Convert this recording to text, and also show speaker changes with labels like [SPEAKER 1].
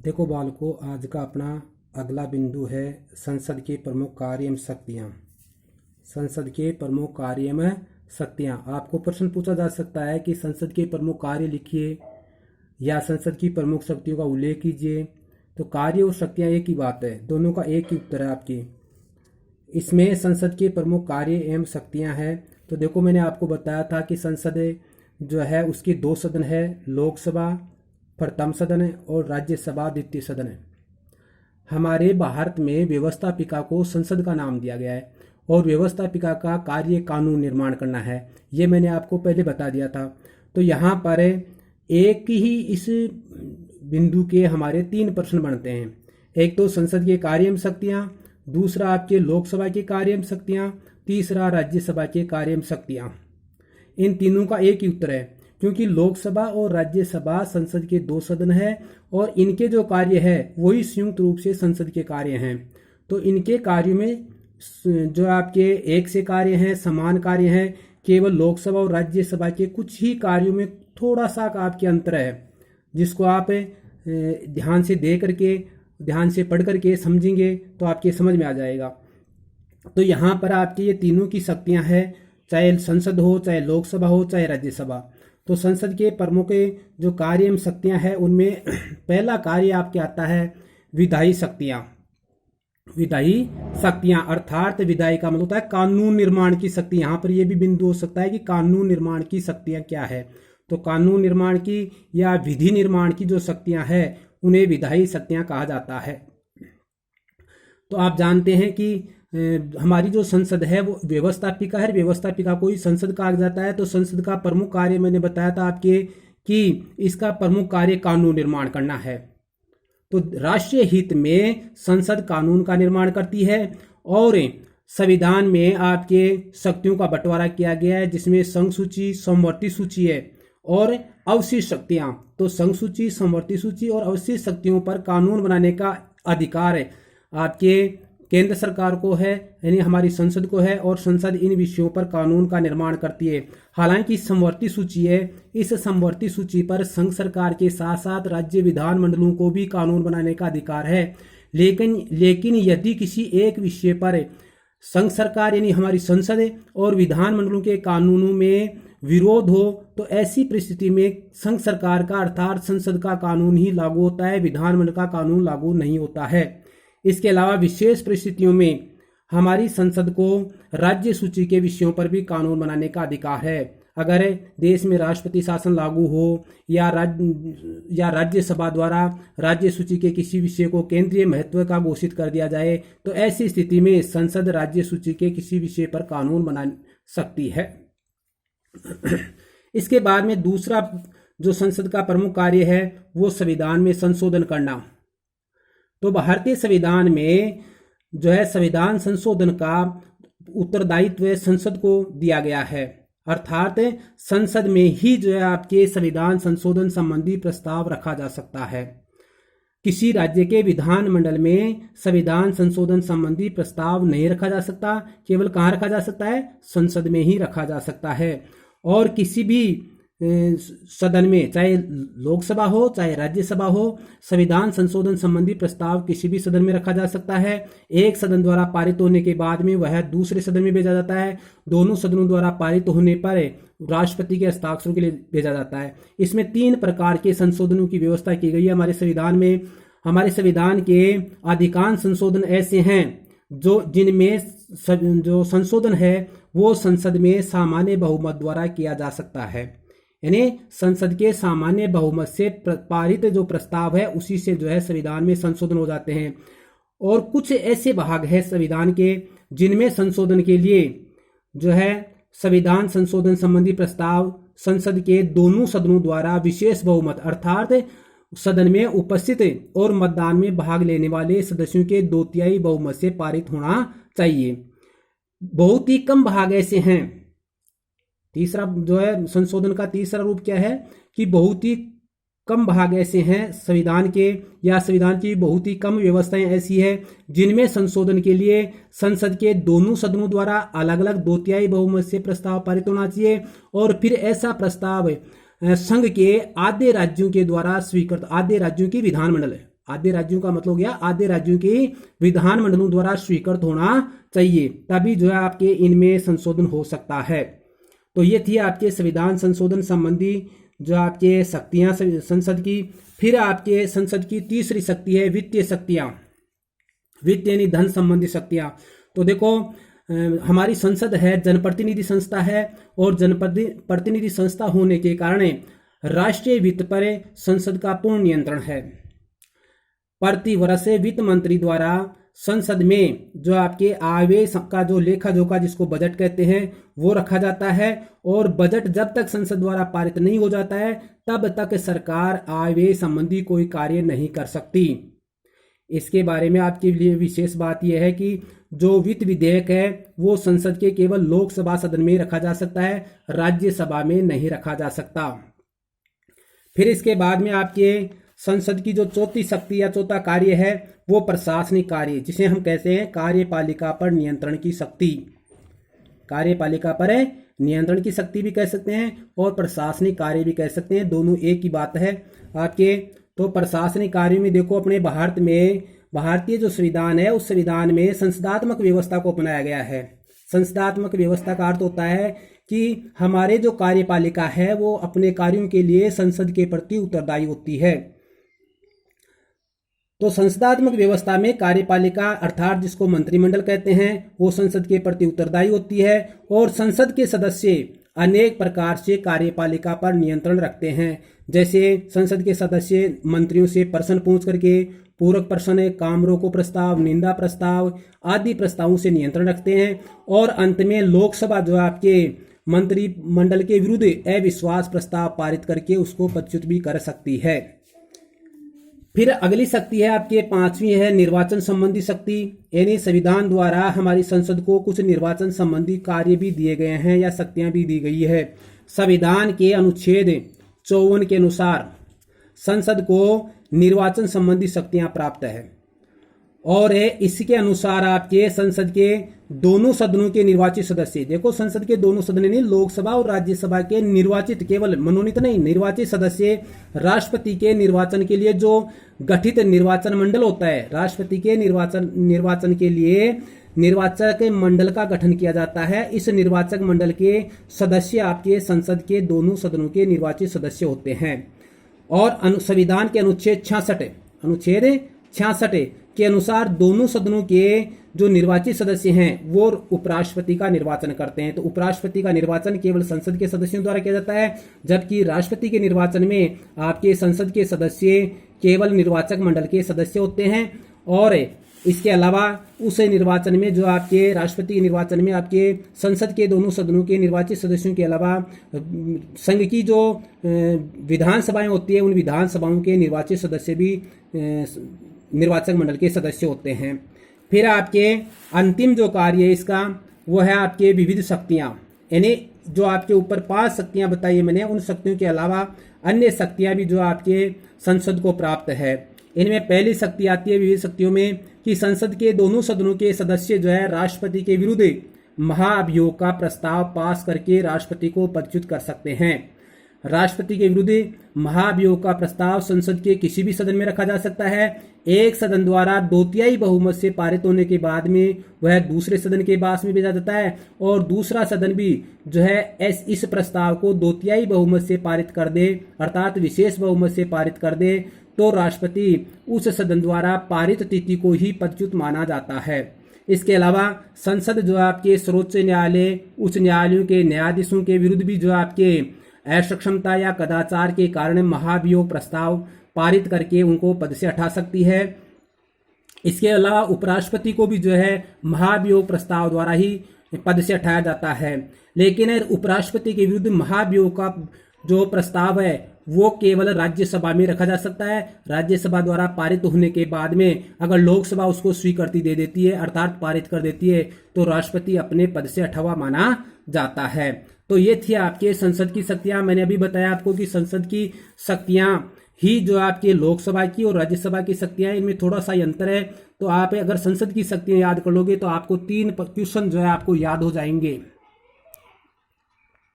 [SPEAKER 1] देखो बालकों, आज का अपना अगला बिंदु है संसद के प्रमुख कार्य एवं शक्तियाँ। संसद के प्रमुख कार्य एवं शक्तियाँ। आपको प्रश्न पूछा जा सकता है कि संसद के प्रमुख कार्य लिखिए या संसद की प्रमुख शक्तियों का उल्लेख कीजिए। तो कार्य और शक्तियाँ एक ही बात है, दोनों का एक ही उत्तर है आपकी। इसमें संसद के प्रमुख कार्य एवं शक्तियाँ हैं। तो देखो, मैंने आपको बताया था कि संसद जो है उसके दो सदन है, लोकसभा प्रथम सदन है और राज्यसभा द्वितीय सदन है। हमारे भारत में व्यवस्थापिका को संसद का नाम दिया गया है और व्यवस्थापिका का कार्य कानून निर्माण करना है। ये मैंने आपको पहले बता दिया था। तो यहाँ पर एक ही इस बिंदु के हमारे तीन प्रश्न बनते हैं। एक तो संसद के कार्य एवं शक्तियाँ, दूसरा आपके लोकसभा के कार्य एवं शक्तियाँ, तीसरा राज्यसभा के कार्य एवं शक्तियाँ। इन तीनों का एक ही उत्तर है, क्योंकि लोकसभा और राज्यसभा संसद के दो सदन है और इनके जो कार्य है वही संयुक्त रूप से संसद के कार्य हैं। तो इनके कार्यों में जो आपके एक से कार्य हैं, समान कार्य हैं। केवल लोकसभा और राज्यसभा के कुछ ही कार्यों में थोड़ा सा आपके अंतर है, जिसको आप ध्यान से देख करके, ध्यान से पढ़ करके समझेंगे तो आपके समझ में आ जाएगा। तो यहाँ पर आपकी ये तीनों की शक्तियाँ हैं, चाहे संसद हो, चाहे लोकसभा हो, चाहे राज्यसभा। तो संसद के प्रमुख जो कार्य एवं शक्तियाँ हैं उनमें पहला कार्य आपके आता है विधायी शक्तियाँ। विधायी शक्तियाँ अर्थात विधायी का मतलब होता है कानून निर्माण की शक्ति। यहाँ पर यह भी बिंदु हो सकता है कि कानून निर्माण की शक्तियाँ क्या है। तो कानून निर्माण की या विधि निर्माण की जो शक्तियाँ हैं उन्हें विधायी शक्तियाँ कहा जाता है। तो आप जानते हैं कि हमारी जो संसद है वो व्यवस्थापिका है, व्यवस्थापिका को ही संसद कहा जाता है। तो संसद का प्रमुख कार्य मैंने बताया था आपके कि इसका प्रमुख कार्य कानून निर्माण करना है। तो राष्ट्रीय हित में संसद कानून का निर्माण करती है और संविधान में आपके शक्तियों का बंटवारा किया गया है, जिसमें संघ सूची, समवर्ती सूची है और अवशिष्ट शक्तियां। तो संघ सूची, समवर्ती सूची और अवशिष्ट शक्तियों पर कानून बनाने का अधिकार है आपके केंद्र सरकार को है, यानी हमारी संसद को है, और संसद इन विषयों पर कानून का निर्माण करती है। हालांकि समवर्ती सूची है, इस समवर्ती सूची पर संघ सरकार के साथ साथ राज्य विधानमंडलों को भी कानून बनाने का अधिकार है। लेकिन यदि किसी एक विषय पर संघ सरकार यानी हमारी संसद और विधानमंडलों के कानूनों में विरोध हो तो ऐसी परिस्थिति में संघ सरकार का अर्थात संसद का कानून ही लागू होता है, विधानमंडल का कानून लागू नहीं होता है। इसके अलावा विशेष परिस्थितियों में हमारी संसद को राज्य सूची के विषयों पर भी कानून बनाने का अधिकार है। अगर देश में राष्ट्रपति शासन लागू हो या राज्यसभा द्वारा राज्य सूची के किसी विषय को केंद्रीय महत्व का घोषित कर दिया जाए तो ऐसी स्थिति में संसद राज्य सूची के किसी विषय पर कानून बना सकती है। इसके बाद में दूसरा जो संसद का प्रमुख कार्य है वो संविधान में संशोधन करना। तो भारतीय संविधान में जो है संविधान संशोधन का उत्तरदायित्व संसद को दिया गया है, अर्थात संसद में ही जो है आपके संविधान संशोधन संबंधी प्रस्ताव रखा जा सकता है। किसी राज्य के विधानमंडल में संविधान संशोधन संबंधी प्रस्ताव नहीं रखा जा सकता, केवल कहाँ रखा जा सकता है, संसद में ही रखा जा सकता है। और किसी भी सदन में, चाहे लोकसभा हो चाहे राज्यसभा हो, संविधान संशोधन संबंधी प्रस्ताव किसी भी सदन में रखा जा सकता है। एक सदन द्वारा पारित होने के बाद में वह दूसरे सदन में भेजा जाता है। दोनों सदनों द्वारा पारित होने पर राष्ट्रपति के हस्ताक्षर के लिए भेजा जाता है। इसमें 3 प्रकार के संशोधनों की व्यवस्था की गई है हमारे संविधान में। हमारे संविधान के अधिकांश संशोधन ऐसे हैं जिनमें जो संशोधन है वो संसद में सामान्य बहुमत द्वारा किया जा सकता है, यानी संसद के सामान्य बहुमत से पारित जो प्रस्ताव है उसी से जो है संविधान में संशोधन हो जाते हैं। और कुछ ऐसे भाग है संविधान के जिनमें संशोधन के लिए जो है संविधान संशोधन संबंधी प्रस्ताव संसद के दोनों सदनों द्वारा विशेष बहुमत अर्थात सदन में उपस्थित और मतदान में भाग लेने वाले सदस्यों के 2/3 बहुमत से पारित होना चाहिए। बहुत ही कम भाग ऐसे हैं। तीसरा जो है संशोधन का तीसरा रूप क्या है कि बहुत ही कम भाग ऐसे हैं संविधान के या संविधान की बहुत ही कम व्यवस्थाएं ऐसी है जिनमें संशोधन के लिए संसद के दोनों सदनों द्वारा अलग अलग 2/3 बहुमत से प्रस्ताव पारित होना चाहिए और फिर ऐसा प्रस्ताव संघ के आधे राज्यों के द्वारा स्वीकृत, आधे राज्यों की विधानमंडल आधे राज्यों का मतलब हो गया आधे राज्यों के विधानमंडलों द्वारा स्वीकृत होना चाहिए, तभी जो है आपके इनमें संशोधन हो सकता है। तो ये थी आपके संविधान संशोधन संबंधी जो आपके शक्तियां संसद की। फिर आपके संसद की तीसरी शक्ति है वित्तीय शक्तियां, वित्त यानी धन संबंधी शक्तियां। तो देखो हमारी संसद है जनप्रतिनिधि संस्था है, और जनप्रतिनिधि संस्था होने के कारण राष्ट्रीय वित्त पर संसद का पूर्ण नियंत्रण है। प्रति वर्ष वित्त मंत्री द्वारा संसद में जो आपके आय का जो लेखा जोखा जिसको बजट कहते हैं वो रखा जाता है, और बजट जब तक संसद द्वारा पारित नहीं हो जाता है तब तक सरकार आय संबंधी कोई कार्य नहीं कर सकती। इसके बारे में आपके लिए विशेष बात यह है कि जो वित्त विधेयक है वो संसद के केवल लोकसभा सदन में रखा जा सकता है, राज्यसभा में नहीं रखा जा सकता। फिर इसके बाद में आपके संसद की जो चौथी शक्ति या चौथा कार्य है वो प्रशासनिक कार्य, जिसे हम कहते हैं कार्यपालिका पर नियंत्रण की शक्ति। कार्यपालिका पर नियंत्रण की शक्ति भी कह सकते हैं और प्रशासनिक कार्य भी कह सकते हैं, दोनों एक ही बात है आपके। तो प्रशासनिक कार्य में देखो अपने भारत में भारतीय जो संविधान है उस संविधान में संसदात्मक व्यवस्था को अपनाया गया है। संसदात्मक व्यवस्था का अर्थ होता है कि हमारे जो कार्यपालिका है वो अपने कार्यों के लिए संसद के प्रति उत्तरदायी होती है। तो संसदात्मक व्यवस्था में कार्यपालिका अर्थात जिसको मंत्रिमंडल कहते हैं वो संसद के प्रति उत्तरदायी होती है, और संसद के सदस्य अनेक प्रकार से कार्यपालिका पर नियंत्रण रखते हैं। जैसे संसद के सदस्य मंत्रियों से प्रश्न पूछ करके पूरक प्रश्न, काम रोको प्रस्ताव, निंदा प्रस्ताव आदि प्रस्तावों से नियंत्रण रखते हैं, और अंत में लोकसभा जो आपके मंत्रिमंडल के विरुद्ध अविश्वास प्रस्ताव पारित करके उसको पदच्युत भी कर सकती है। फिर अगली शक्ति है आपके पांचवी है निर्वाचन संबंधी शक्ति, यानी संविधान द्वारा हमारी संसद को कुछ निर्वाचन संबंधी कार्य भी दिए गए हैं या शक्तियां भी दी गई है। संविधान के अनुच्छेद 54 के अनुसार संसद को निर्वाचन संबंधी शक्तियां प्राप्त है, और इसके अनुसार आपके संसद के दोनों सदनों के निर्वाचित सदस्य, देखो संसद के दोनों सदन नहीं लोकसभा और राज्यसभा के निर्वाचित, केवल मनोनीत नहीं निर्वाचित सदस्य राष्ट्रपति के निर्वाचन के लिए जो गठित निर्वाचन मंडल होता है, राष्ट्रपति के निर्वाचन के लिए निर्वाचक मंडल का गठन किया जाता है। इस निर्वाचक मंडल के सदस्य आपके संसद के दोनों सदनों के निर्वाचित सदस्य होते हैं। और संविधान के अनुच्छेद 66 के अनुसार दोनों सदनों के जो निर्वाचित सदस्य हैं वो उपराष्ट्रपति का निर्वाचन करते हैं। तो उपराष्ट्रपति का निर्वाचन केवल संसद के सदस्यों द्वारा किया जाता है, जबकि राष्ट्रपति के निर्वाचन में आपके संसद के सदस्य केवल निर्वाचक मंडल के सदस्य होते हैं। और इसके अलावा उस निर्वाचन में जो आपके राष्ट्रपति के निर्वाचन में आपके संसद के दोनों सदनों के निर्वाचित सदस्यों के अलावा संघ की जो विधानसभाएं होती है उन विधानसभाओं के निर्वाचित सदस्य भी निर्वाचक मंडल के सदस्य होते हैं। फिर आपके अंतिम जो कार्य है इसका वो है आपके विविध शक्तियां, यानी जो आपके ऊपर 5 शक्तियां बताई मैंने, उन शक्तियों के अलावा अन्य शक्तियां भी जो आपके संसद को प्राप्त है। इनमें पहली शक्ति आती है विविध शक्तियों में कि संसद के दोनों सदनों के सदस्य जो है राष्ट्रपति के विरुद्ध महाभियोग का प्रस्ताव पास करके राष्ट्रपति को पदच्युत कर सकते हैं। राष्ट्रपति के विरुद्ध महाभियोग का प्रस्ताव संसद के किसी भी सदन में रखा जा सकता है। एक सदन द्वारा 2/3 बहुमत से पारित होने के बाद में वह दूसरे सदन के पास में भेजा जाता है, और दूसरा सदन भी जो है इस प्रस्ताव को 2/3 बहुमत से पारित कर दे, अर्थात विशेष बहुमत से पारित कर दे, तो राष्ट्रपति उस सदन द्वारा पारित तिथि को ही पदच्युत माना जाता है। इसके अलावा संसद जो आपके सर्वोच्च न्यायालय, उच्च न्यायालयों के न्यायाधीशों के विरुद्ध भी जो आपके असक्षमता या कदाचार के कारण महाभियोग प्रस्ताव पारित करके उनको पद से हटा सकती है। इसके अलावा उपराष्ट्रपति को भी जो है महाभियोग प्रस्ताव द्वारा ही पद से हटाया जाता है। लेकिन उपराष्ट्रपति के विरुद्ध महाभियोग का जो प्रस्ताव है वो केवल राज्यसभा में रखा जा सकता है। राज्यसभा द्वारा पारित होने के बाद में अगर लोकसभा उसको स्वीकृति दे देती है अर्थात पारित कर देती है तो राष्ट्रपति अपने पद से हटा हुआ माना जाता है। तो ये थी आपके संसद की शक्तियां। मैंने अभी बताया आपको कि संसद की शक्तियां ही जो आपके लोकसभा की और राज्यसभा की शक्तियां, इनमें थोड़ा सा अंतर है। तो आप अगर संसद की शक्तियां याद कर लोगे तो आपको 3 क्वेश्चन जो है आपको याद हो जाएंगे।